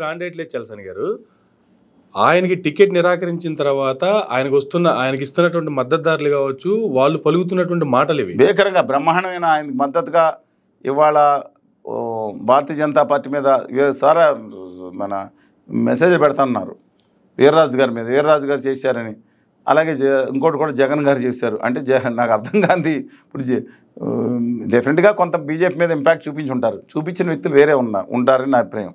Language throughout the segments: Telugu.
మ్యాండేట్ లేదు చలసాని గారు. ఆయనకి టికెట్ నిరాకరించిన తర్వాత ఆయనకి ఇస్తున్నటువంటి మద్దతుదారులు కావచ్చు, వాళ్ళు పలుకుతున్నటువంటి మాటలు ఇవి భీకరంగా బ్రహ్మాండమైన ఆయనకు మద్దతుగా ఇవాళ భారతీయ జనతా పార్టీ మీద సారా మన మెసేజ్ పెడతాన్నారు వీర్రాజు గారి మీద. వీర్రాజు గారు చేశారని, అలాగే ఇంకోటి కూడా జగన్ గారు చేశారు. అంటే నాకు అర్థం కాంది. ఇప్పుడు డెఫినెట్గా కొంత బీజేపీ మీద ఇంపాక్ట్ చూపించిన వ్యక్తులు వేరే ఉంటారని నా అభిప్రాయం.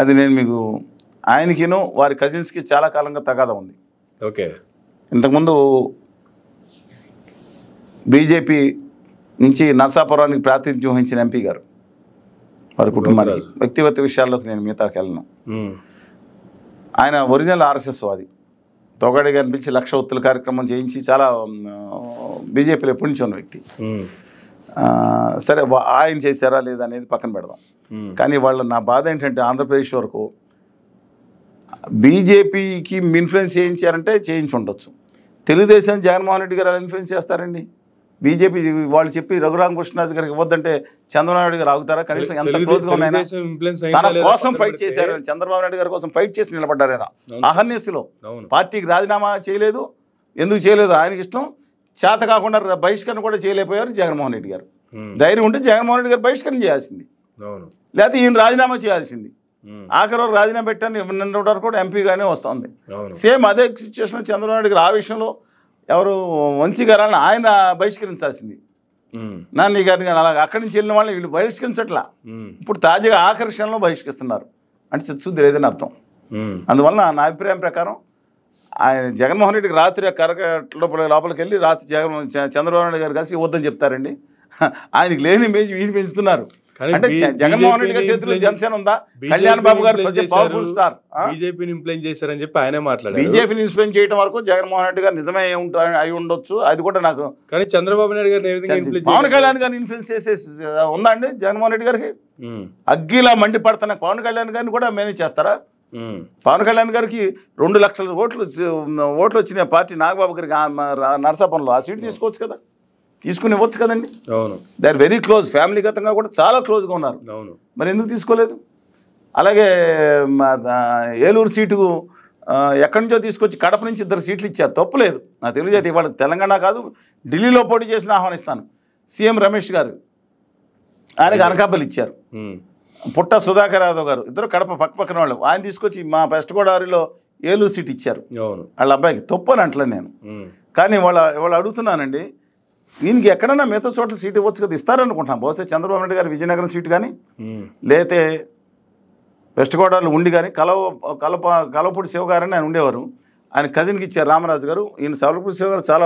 అది నేను మీకు ఆయనకిను వారి కజిన్స్కి చాలా కాలంగా తగాదా ఉంది. ఓకే, ఇంతకుముందు బీజేపీ నుంచి నర్సాపురానికి ప్రాతినిధ్యం వహించిన ఎంపీ గారు, వారి కుటుంబానికి వ్యక్తిగత విషయాల్లోకి నేను మిగతాకి వెళ్ళను. ఆయన ఒరిజినల్ ఆర్ఎస్ఎస్ వాది. తొగడి గారిని పిలిచి 1,00,000 ఒత్తుల కార్యక్రమం చేయించి చాలా బీజేపీలో ఎప్పటి నుంచి ఉన్న వ్యక్తి. సరే ఆయన చేశారా లేదా అనేది పక్కన పెడదాం. కానీ నా బాధ ఏంటంటే ఆంధ్రప్రదేశ్ వరకు బీజేపీకి ఇన్ఫ్లుయెన్స్ చేయించారంటే చేయించి ఉండొచ్చు. తెలుగుదేశం జగన్మోహన్ రెడ్డి గారు ఎలా ఇన్ఫ్లుయెన్స్ చేస్తారండి? బీజేపీ వాళ్ళు చెప్పి రఘురామకృష్ణరాజు గారికి ఇవ్వద్దంటే చంద్రబాబు నాయుడు గారు ఆగుతారా? కనీసం ఎంత క్లోజ్గా ఉన్నాయన తన కోసం ఫైట్ చేశారు. చంద్రబాబు నాయుడు గారి కోసం ఫైట్ చేసి నిలబడ్డారైనా అహర్నిశలో. పార్టీకి రాజీనామా చేయలేదు. ఎందుకు చేయలేదు? ఆయనకి ఇష్టం. చేత కాకుండా బహిష్కరణ కూడా చేయలేకపోయారు జగన్మోహన్ రెడ్డి గారు. ధైర్యం ఉంటే జగన్మోహన్ రెడ్డి గారు బహిష్కరణ చేయాల్సింది, లేకపోతే ఈయన రాజీనామా చేయాల్సింది. ఆఖరి రాజీనామా పెట్టాను నిన్న వరకు కూడా ఎంపీగానే వస్తుంది. సేమ్ అదే సిచ్యువేషన్ చంద్రబాబు నాయుడు గారు ఆ విషయంలో ఎవరు వంశీ గారు ఆయన బహిష్కరించాల్సింది. నాని గారిని అలాగే అక్కడి నుంచి వెళ్ళిన వాళ్ళని వీళ్ళు బహిష్కరించట్లా. ఇప్పుడు తాజాగా ఆకర్షణలో బహిష్కరిస్తున్నారు అంటే చిత్తశుద్ధి లేదని అర్థం. అందువల్ల నా అభిప్రాయం ప్రకారం ఆయన జగన్మోహన్ రెడ్డికి రాత్రి లోపలికి వెళ్ళి రాత్రి చంద్రబాబు నాయుడు గారు కలిసి వద్దని చెప్తారండి. ఆయనకి లేని ఇమేజ్ వీళ్ళు పెంచుతున్నారు. అంటే జగన్మోహన్ రెడ్డి గారి చేతిలో జనసేన ఉందా? కళ్యాణ్ బాబు గారు పవర్ఫుల్ స్టార్. బీజేపీని ఇంప్లైన్ చేశారని చెప్పి ఆయనే మాట్లాడారు. బీజేపీని ఇన్ఫ్లుయెన్స్ చేయడం వరకు జగన్మోహన్ రెడ్డి గారు నిజమే అయి ఉండొచ్చు. అది కూడా నాకు. కానీ చంద్రబాబు నాయుడు గారు పవన్ కళ్యాణ్ గారిని ఇన్ఫ్లుయెన్స్ చేసే ఉందా అండి జగన్మోహన్ రెడ్డి గారికి? అగ్గిలా మండిపడుతున్న పవన్ కళ్యాణ్ గారిని కూడా మేనేజ్ చేస్తారా? పవన్ కళ్యాణ్ గారికి 2 లక్షల ఓట్లు వచ్చిన పార్టీ నాగబాబు గారికి నరసాపురంలో ఆ సీట్ తీసుకోవచ్చు కదా, తీసుకుని ఇవ్వచ్చు కదండి. They are very close. ఫ్యామిలీగతంగా కూడా చాలా క్లోజ్గా ఉన్నారు. మరి ఎందుకు తీసుకోలేదు? అలాగే ఏలూరు సీటు ఎక్కడి నుంచో తీసుకొచ్చి కడప నుంచి 2 సీట్లు ఇచ్చారు. తప్పులేదు. నా తెలుగుజాతి ఇవాళ తెలంగాణ కాదు ఢిల్లీలో పోటీ చేసిన ఆహ్వానిస్తాను. సీఎం రమేష్ గారు ఆయనకి అనకాపల్లి ఇచ్చారు. పుట్ట సుధాకర్ యాదవ్ గారు ఇద్దరు కడప పక్కన వాళ్ళు. ఆయన తీసుకొచ్చి మా వెస్ట్ గోదావరిలో ఏలూరు సీట్ ఇచ్చారు వాళ్ళ అబ్బాయికి. తప్పు అని అంటలే నేను. కానీ వాళ్ళు అడుగుతున్నానండి, ఈయనకి ఎక్కడన్నా మిగతా చోట్ల సీట్ ఇవ్వచ్చు కదా, ఇస్తారనుకుంటున్నాం. బహుశా చంద్రబాబు నాయుడు గారు విజయనగరం సీటు కానీ లేతే వెస్ట్ గోదావరిలో ఉండి కానీ కలవపూడి శివ గారని ఆయన ఉండేవారు. ఆయన కజిన్కి ఇచ్చారు రామరాజు గారు. ఈయన కలవపూడి శివ గారు చాలా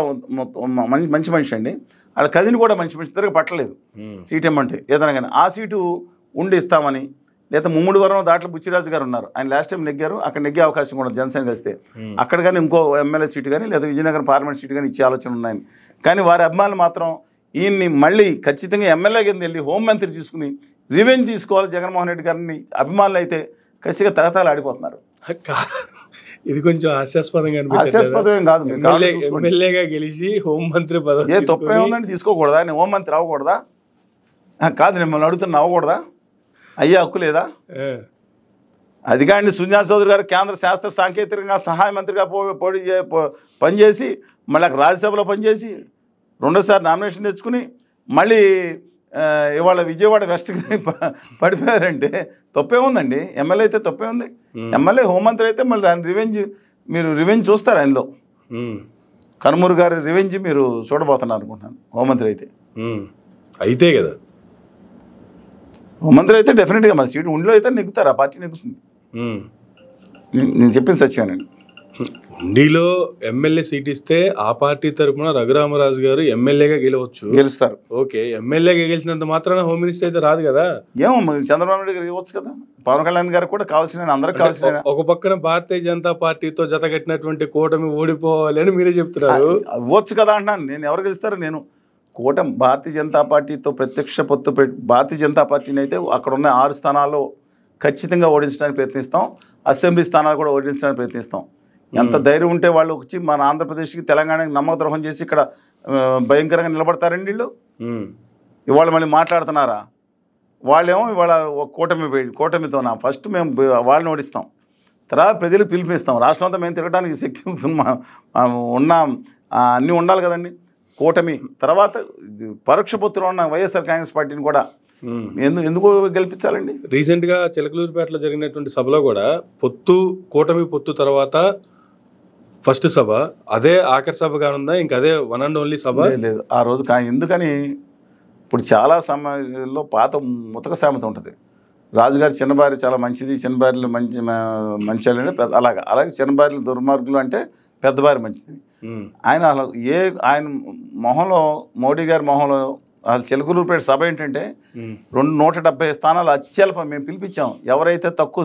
మంచి మనిషి అండి. వాళ్ళ కజిన్ కూడా మంచి మనిషి. ఇద్దరికి పట్టలేదు సీట్ ఇమ్మంటే ఏదైనా కానీ. ఆ సీటు ఉండి ఇస్తామని, లేదా ముమ్మడివరం దాంట్లో బుచ్చిరాజు గారు ఉన్నారు. ఆయన లాస్ట్ టైం నెగ్గారు. అక్కడ నెగ్గే అవకాశం కూడా జనసేన కలిస్తే అక్కడ కానీ ఇంకో ఎమ్మెల్యే సీటు కానీ లేదా విజయనగరం పార్లమెంట్ సీటు కానీ ఇచ్చే ఆలోచన ఉన్నాయని. కానీ వారి అభిమానులు మాత్రం ఈయన్ని మళ్ళీ ఖచ్చితంగా ఎమ్మెల్యే కింద వెళ్ళి హోంమంత్రి తీసుకుని రివెంజ్ తీసుకోవాలి జగన్మోహన్ రెడ్డి గారిని అభిమానులు అయితే ఖచ్చితంగా తగతాలు ఆడిపోతున్నారు. ఇది కొంచెం హాస్యాస్పదంగా హాస్యాస్పదం కాదు. ఎమ్మెల్యేగా గెలిచి హోంమంత్రి పదవి ఏ తప్పే ఉందండి? తీసుకోకూడదా? నేను హోంమంత్రి అవ్వకూడదా? కాదు, నేను మిమ్మల్ని అడుగుతున్నా, అవ్వకూడదా? అయ్యే హక్కు లేదా? అది కానీ సుజనా చౌదరి గారు కేంద్ర శాస్త్ర సాంకేతికంగా సహాయ మంత్రిగా పనిచేసి మళ్ళీ అక్కడ రాజ్యసభలో పనిచేసి 2వ నామినేషన్ తెచ్చుకుని మళ్ళీ ఇవాళ విజయవాడ వెస్ట్కి పడిపోయారంటే తప్పే ఉందండి. ఎమ్మెల్యే అయితే తప్పే ఉంది. ఎమ్మెల్యే హోంమంత్రి అయితే మళ్ళీ మీరు రివెంజ్ చూస్తారు. ఆయనలో కనుమూరు గారి రివెంజ్ మీరు చూడబోతున్నారు అనుకుంటున్నాను. హోంమంత్రి అయితే కదా, హోంమంత్రి అయితే డెఫినెట్గా మన సీటు ఉండిలో అయితే నెగ్గుతారు. ఆ పార్టీ నెగ్గుతుంది. నేను చెప్పిన సత్యమేనండి. ఉండిలో ఎమ్మెల్యే సీట్ ఇస్తే ఆ పార్టీ తరఫున రఘురామరాజు గారు ఎమ్మెల్యేగా గెలుస్తారు. ఓకే, ఎమ్మెల్యేగా గెలిచినంత మాత్రాన హోమ్ మినిస్టర్ అయితే రాదు కదా. ఏమో చంద్రబాబు నాయుడు గారు ఇవ్వచ్చు కదా. పవన్ కళ్యాణ్ గారు కూడా కావాల్సిన అందరికి కావాల్సిన. ఒక పక్కన భారతీయ జనతా పార్టీతో జత కట్టినటువంటి కూటమి ఓడిపోవాలని మీరే చెప్తున్నారు. ఇవ్వచ్చు కదా అంటున్నాను. నేను ఎవరు గెలుస్తారు? నేను కూటమి భారతీయ జనతా పార్టీతో ప్రత్యక్ష పొత్తు భారతీయ జనతా పార్టీని అయితే అక్కడ ఉన్న 6 స్థానాల్లో ఖచ్చితంగా ఓడించడానికి ప్రయత్నిస్తాం. అసెంబ్లీ స్థానాలు కూడా ఓడించడానికి ప్రయత్నిస్తాం. ఎంత ధైర్యం ఉంటే వాళ్ళు వచ్చి మన ఆంధ్రప్రదేశ్కి తెలంగాణకి నమ్మక ద్రోహం చేసి ఇక్కడ భయంకరంగా నిలబడతారండి వీళ్ళు. ఇవాళ మళ్ళీ మాట్లాడుతున్నారా? వాళ్ళేమో ఇవాళ ఒక కూటమితో ఫస్ట్ మేము వాళ్ళని ఓడిస్తాం, తర్వాత ప్రజలకు పిలిపిస్తాం, రాష్ట్రం అంతా మేము తిరగడానికి శక్తి ఉన్నాం, అన్నీ ఉండాలి కదండి. కూటమి తర్వాత పరోక్ష పొత్తులో ఉన్న వైఎస్ఆర్ కాంగ్రెస్ పార్టీని కూడా ఎందుకు గెలిపించాలండి? రీసెంట్గా చిలకలూరిపేటలో జరిగినటువంటి సభలో కూడా కూటమి పొత్తు తర్వాత ఫస్ట్ సభ అదే ఆఖరి సభ కానుందా? ఇంకా అదే వన్ అండ్ ఓన్లీ సభ? లేదు ఆ రోజు ఎందుకని ఇప్పుడు చాలా సమాజంలో పాత ముతక సామెత ఉంటుంది, రాజుగారి చిన్న భార్య చాలా మంచిది, చిన్న భార్యలు మంచి అలాగే చిన్న భార్యలు దుర్మార్గులు అంటే పెద్ద భార్య మంచిది. ఆయన అలా ఆయన మొహంలో మోడీ గారి మొహంలో అసలు చిలకలూరిపేట సభ ఏంటంటే 170 స్థానాలు అత్యల్పం మేము పిలిపించాం. ఎవరైతే తక్కువ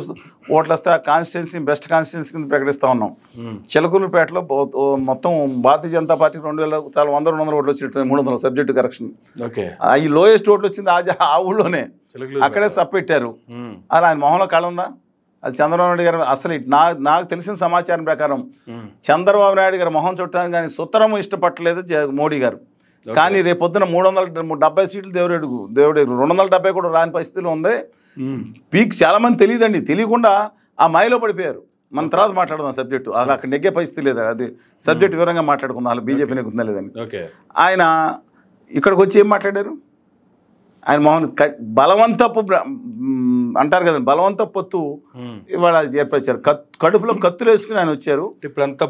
ఓట్లు వస్తే ఆ కాన్స్టిట్యున్సీ బెస్ట్ కాన్స్టిట్యున్సీ కింద ప్రకటిస్తూ ఉన్నాం. చిలకలూరిపేటలో మొత్తం భారతీయ జనతా పార్టీ 2000 చాలా 100-200 ఓట్లు వచ్చినట్టు 300 సబ్జెక్టు కరెక్షన్. ఈ లోయెస్ట్ ఓట్లు వచ్చింది ఆ ఊళ్ళోనే, అక్కడే సభ పెట్టారు. అలా ఆయన మొహంలో కళ ఉందా? అది చంద్రబాబు నాయుడు గారు అసలు నాకు తెలిసిన సమాచారం ప్రకారం చంద్రబాబు నాయుడు గారు మొహం చుట్టానికి కానీ సుతరము ఇష్టపట్టలేదు మోడీ గారు. కానీ రేపొద్దున 370 సీట్లు దేవుడు 270 కూడా రాని పరిస్థితిలో ఉంది. పీక్ చాలా మంది తెలియదండి, తెలియకుండా ఆ మాయలో పడిపోయారు. మన తర్వాత మాట్లాడదాం సబ్జెక్టు, అది అక్కడ నెగ్గే పరిస్థితి లేదా, అది సబ్జెక్ట్ వివరంగా మాట్లాడుకుందాం. అలా బీజేపీ నెగ్గుతుందా లేదని. ఆయన ఇక్కడికి వచ్చి ఏం మాట్లాడారు? ఆయన మోహన్ బలవంతపు అంటారు కదా, బలవంత పొత్తు ఇవాళ ఏర్పరిచారు. కడుపులో కత్తులు వేసుకుని ఆయన వచ్చారు.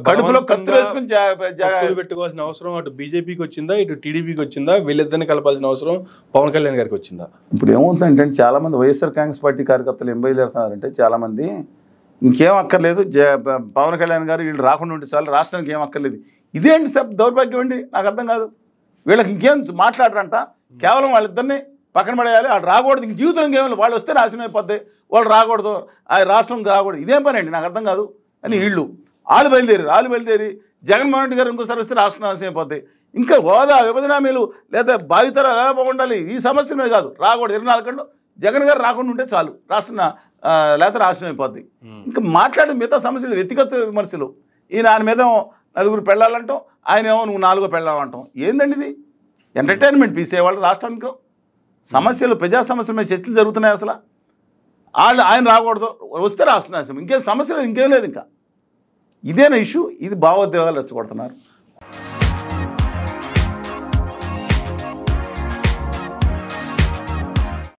కడుపులో కత్తులు వేసుకుని పెట్టుకోవాల్సిన అవసరం అటు బీజేపీకి వచ్చిందా, ఇటు టీడీపీకి వచ్చిందా, వీళ్ళిద్దరిని కలపాల్సిన అవసరం పవన్ కళ్యాణ్ గారికి వచ్చిందా? ఇప్పుడు ఏమవుతుందంటే చాలా మంది వైఎస్ఆర్ కాంగ్రెస్ పార్టీ కార్యకర్తలు ఏం బయలుదేరుతున్నారంటే చాలా మంది ఇంకేం అక్కర్లేదు, పవన్ కళ్యాణ్ గారు వీళ్ళు రాకుండా ఉంటే చాలు, రాష్ట్రానికి ఏం అక్కర్లేదు. ఇదేంటి దౌర్భాగ్యం అండి, నాకు అర్థం కాదు. వీళ్ళకి ఇంకేం మాట్లాడరంట, కేవలం వాళ్ళిద్దరిని పక్కన పడేయాలి, వాళ్ళు రాకూడదు, ఇంక జీవితం ఇంకేమో వాళ్ళు వస్తే నాశనం అయిపోద్ది, వాళ్ళు రాకూడదు, ఆ రాష్ట్రం రాకూడదు, ఇదేం పని అండి, నాకు అర్థం కాదు అని వాళ్ళు బయలుదేరి జగన్మోహన్ రెడ్డి గారు ఇంకోసారి వస్తే రాష్ట్రం నాశనం అయిపోద్ది. ఇంకా హోదా విభజన హామీలు లేదా భావితరాలు ఎలా బాగుండాలి, ఈ సమస్య మీద కాదు, రాకూడదు. 24 గంటలు జగన్ గారు రాకుండా ఉంటే చాలు, రాష్ట్రం లేకపోతే నాశనం అయిపోద్ది. ఇంకా మాట్లాడే మిగతా సమస్యలు వ్యక్తిగత విమర్శలు, ఈయన ఆయన మీద 4 పెళ్ళాలంటాం, ఆయన ఏమో నువ్వు 4 పెళ్ళాలంటాం. ఏందండి ఇది? ఎంటర్టైన్మెంట్ పీస్ వాళ్ళు రాష్ట్రానికి సమస్యలు, ప్రజా సమస్యల మీద చర్చలు జరుగుతున్నాయి. అసలు ఆయన రాకూడదు, వస్తే రాష్ట్ర నాశనం, ఇంకేం సమస్యలు ఇంకేం లేదు. ఇంకా ఇదేనా ఇష్యూ? ఇది భావోద్వేగాలు రెచ్చగొడుతున్నారు.